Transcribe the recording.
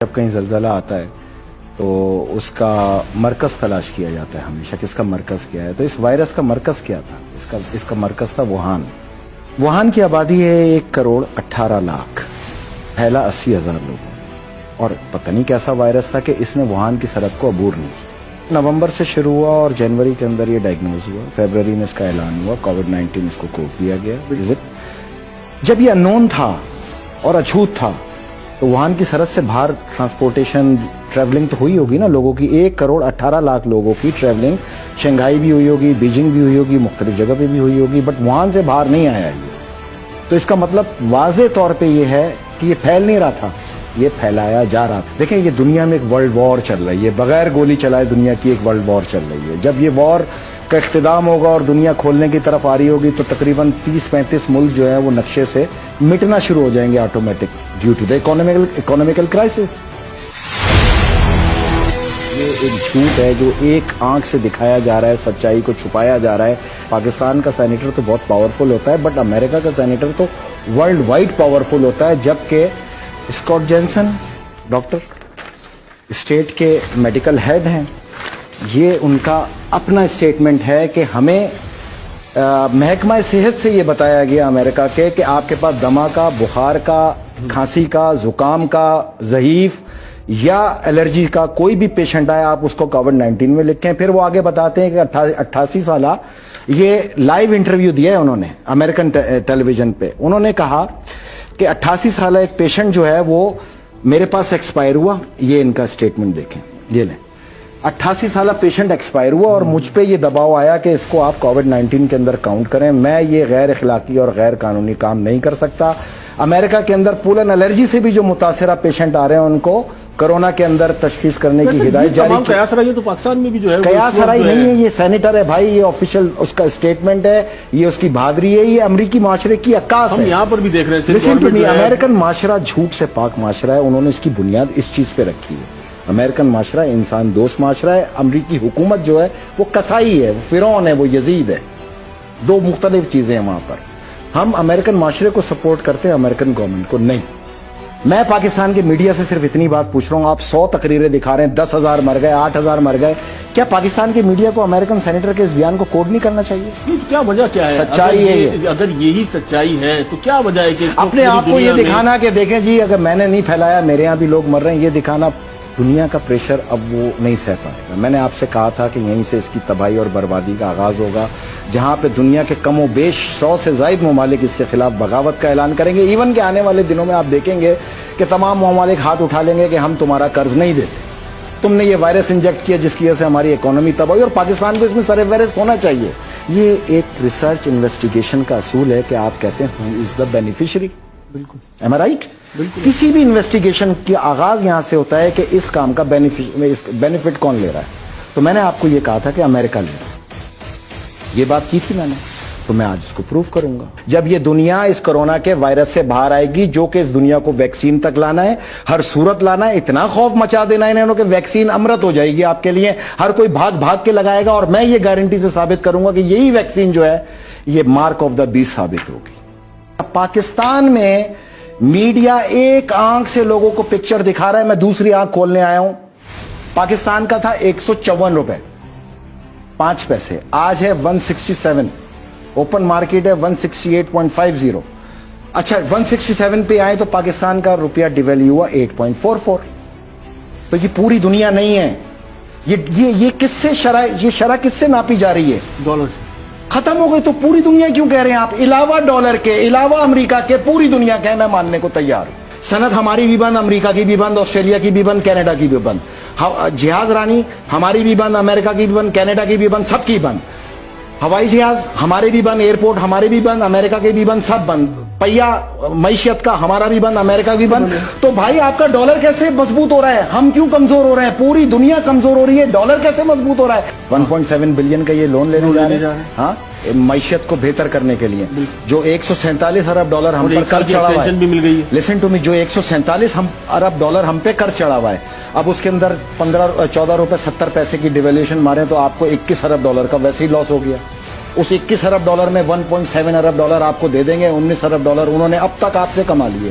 جب کہیں زلزلہ آتا ہے تو اس کا مرکز تلاش کیا جاتا ہے ہمیشہ کہ اس کا مرکز کیا ہے. تو اس وائرس کا مرکز کیا تھا؟ اس کا مرکز تھا ووہان. ووہان کی آبادی ہے 1,18,00,000، پھیلا 80,000 لوگوں میں، اور پتہ نہیں کیسا وائرس تھا کہ اس نے ووہان کی سرحد کو عبور نہیں کیا. نومبر سے شروع ہوا اور جنوری کے اندر یہ ڈائگنوز ہوا، فیبروری میں اس کا اعلان ہوا، کووڈ-19 اس کو کوڈ دیا گیا. جب یہ انون تھا اور اچھوت تھا تو ووہان کی سرحد سے باہر ٹرانسپورٹیشن ٹریولنگ تو ہوئی ہوگی نا لوگوں کی. 1,18,00,000 لوگوں کی ٹریولنگ شنگھائی بھی ہوئی ہوگی، بیجنگ بھی ہوئی ہوگی، مختلف جگہ پہ بھی ہوئی ہوگی، بٹ ووہان سے باہر نہیں آیا یہ. تو اس کا مطلب واضح طور پہ یہ ہے کہ یہ پھیل نہیں رہا تھا، یہ پھیلایا جا رہا تھا. دیکھیں یہ دنیا میں ایک ورلڈ وار چل رہی ہے، بغیر گولی چلائے دنیا کی ایک ورلڈ وار چل رہی ہے. جب یہ وار کا اختتام ہوگا اور دنیا کھولنے کی طرف آ رہی ہوگی تو تقریباً 30-35 ملک جو ہے وہ نقشے سے مٹنا شروع ہو جائیں گے automatic due to the economical crisis. یہ ایک جھوٹ ہے جو ایک آنکھ سے دکھایا جا رہا ہے، سچائی کو چھپایا جا رہا ہے. پاکستان کا سینیٹر تو بہت پاورفل ہوتا ہے، بٹ امریکہ کا سینیٹر تو ورلڈ وائڈ پاورفل ہوتا ہے. جبکہ اسکاٹ جینسن ڈاکٹر اسٹیٹ کے میڈیکل ہیڈ ہیں، یہ ان کا اپنا اسٹیٹمنٹ ہے کہ ہمیں محکمہ صحت سے یہ بتایا گیا امریکہ کے کہ آپ کے پاس دمہ کا، بخار کا، کھانسی کا، زکام کا، ضعیف یا الرجی کا کوئی بھی پیشنٹ آئے آپ اس کو کووڈ-19 میں لکھیں. پھر وہ آگے بتاتے ہیں کہ 88 سالہ یہ لائیو انٹرویو دیا ہے انہوں نے امریکن ٹیلی ویژن پہ. انہوں نے کہا کہ 88 سالہ ایک پیشنٹ جو ہے وہ میرے پاس ایکسپائر ہوا. یہ ان کا اسٹیٹمنٹ دیکھیں، یہ لیں. 88 سالہ پیشنٹ ایکسپائر ہوا اور مجھ پہ یہ دباؤ آیا کہ اس کو آپ کووڈ-19 کے اندر کاؤنٹ کریں. میں یہ غیر اخلاقی اور غیر قانونی کام نہیں کر سکتا. امریکہ کے اندر پولن الرجی سے بھی جو متاثرہ پیشنٹ آ رہے ہیں ان کو کرونا کے اندر تشخیص کرنے کی ہدایت جاری کی. قیاس رائے تو پاکستان میں بھی جو ہے قیاس رائے نہیں ہے، یہ سینیٹر ہے بھائی، یہ آفیشیل اس کا اسٹیٹمنٹ ہے، یہ اس کی بہادری ہے، یہ امریکی معاشرے کی عکاس ہے. ہم یہاں پر بھی دیکھ رہے ہیں لیکن امریکن معاشرہ جھوٹ سے پاک معاشرہ ہے. انہوں نے اس کی بنیاد اس چیز پہ رکھی ہے. امریکن معاشرہ انسان دوست معاشرہ ہے. امریکی حکومت جو ہے وہ قصائی ہے، وہ فرعون ہے، وہ یزید ہے. دو مختلف چیزیں ہیں وہاں پر. ہم امریکن معاشرے کو سپورٹ کرتے ہیں، امریکن گورنمنٹ کو نہیں. میں پاکستان کے میڈیا سے صرف اتنی بات پوچھ رہا ہوں، آپ 100 تقریریں دکھا رہے ہیں، 10,000 مر گئے، 8,000 مر گئے. کیا پاکستان کے میڈیا کو امریکن سینیٹر کے اس بیان کو کوڈ نہیں کرنا چاہیے؟ کیا وجہ کیا ہے؟ سچائی ہے. اگر یہی سچائی ہے تو کیا وجہ ہے کہ اپنے آپ کو یہ دکھانا کہ دیکھیں جی اگر میں نے نہیں پھیلایا، میرے یہاں بھی لوگ مر رہے ہیں، یہ دکھانا. دنیا کا پریشر اب وہ نہیں سہ پائے گا. میں نے آپ سے کہا تھا کہ یہیں سے اس کی تباہی اور بربادی کا آغاز ہوگا، جہاں پہ دنیا کے کم و بیش 100 سے زائد ممالک اس کے خلاف بغاوت کا اعلان کریں گے. ایون کہ آنے والے دنوں میں آپ دیکھیں گے کہ تمام ممالک ہاتھ اٹھا لیں گے کہ ہم تمہارا قرض نہیں دیتے. تم نے یہ وائرس انجیکٹ کیا جس کی وجہ سے ہماری اکانومی تباہ ہوئی، اور پاکستان کو اس میں سر فہرست ہونا چاہیے. یہ ایک ریسرچ انویسٹیگیشن کا اصول ہے کہ آپ کہتے ہیں ہو از دا بینیفیشری. بالکل ایم آئی رائٹ. کسی بھی انویسٹیگیشن کی آغاز یہاں سے ہوتا ہے کہ اس کام کا بینیفٹ کون لے رہا ہے. تو میں نے آپ کو یہ کہا تھا کہ امریکہ لے رہا ہے، یہ بات کی تھی میں نے، تو میں آج اس کو پروف کروں گا. جب یہ دنیا اس کرونا کے وائرس سے باہر آئے گی، جو کہ اس دنیا کو ویکسین تک لانا ہے، ہر صورت لانا ہے، اتنا خوف مچا دینا ہے انہوں کہ ویکسین امرت ہو جائے گی آپ کے لیے. ہر کوئی بھاگ بھاگ کے لگائے گا، اور میں یہ گارنٹی سے ثابت کروں گا کہ یہی ویکسین جو ہے یہ مارک آف دا بیسٹ ثابت ہوگی. پاکستان میں میڈیا ایک آنکھ سے لوگوں کو پکچر دکھا رہا ہے، میں دوسری آنکھ کھولنے آیا ہوں. پاکستان کا تھا 154 روپے 5 پیسے، آج ہے 167. اوپن مارکیٹ ہے 168.50. اچھا 167 پہ آئے تو پاکستان کا روپیہ ڈیویلیو ہوا 8.44. تو یہ پوری دنیا نہیں ہے. یہ کس سے یہ شرح کس سے ناپی جا رہی ہے؟ ڈالر سے. ختم ہو گئی تو پوری دنیا کیوں کہہ رہے ہیں آپ؟ علاوہ ڈالر کے، علاوہ امریکہ کے، پوری دنیا کے. میں ماننے کو تیار ہوں. صنعت ہماری بھی بند، امریکہ کی بھی بند، آسٹریلیا کی بھی بند، کینیڈا کی بھی بند. جہاز رانی ہماری بھی بند، امریکہ کی بھی بند، کینیڈا کی بھی بند، سب کی بند. ہوائی جہاز ہمارے بھی بند، ایئرپورٹ ہمارے بھی بند، امریکہ کے بھی بند، سب بند. پہیا معیشت کا ہمارا بھی بند، امریکہ بھی بند. تو بھائی آپ کا ڈالر کیسے مضبوط ہو رہا ہے؟ ہم کیوں کمزور ہو رہے ہیں؟ پوری دنیا کمزور ہو رہی ہے، ڈالر کیسے مضبوط ہو رہا ہے؟ 1.7 بلین کا یہ لون لینے جا رہے ہیں، ہاں، معیشت کو بہتر کرنے کے لیے. جو 147 ارب ڈالر ہم پر قرض چڑھا ہوا ہے، لسن ٹو می، جو 147 ارب ڈالر ہم پہ قرض چڑھا ہوا ہے، اب اس کے اندر 14 روپے 70 پیسے کی ڈیویلیوشن مارے تو آپ کو 21 ارب ڈالر کا ویسے ہی لاس ہو گیا. اس 21 ارب ڈالر میں 1.7 ارب ڈالر آپ کو دے دیں گے. 19 ارب ڈالر انہوں نے اب تک آپ سے کما لیے.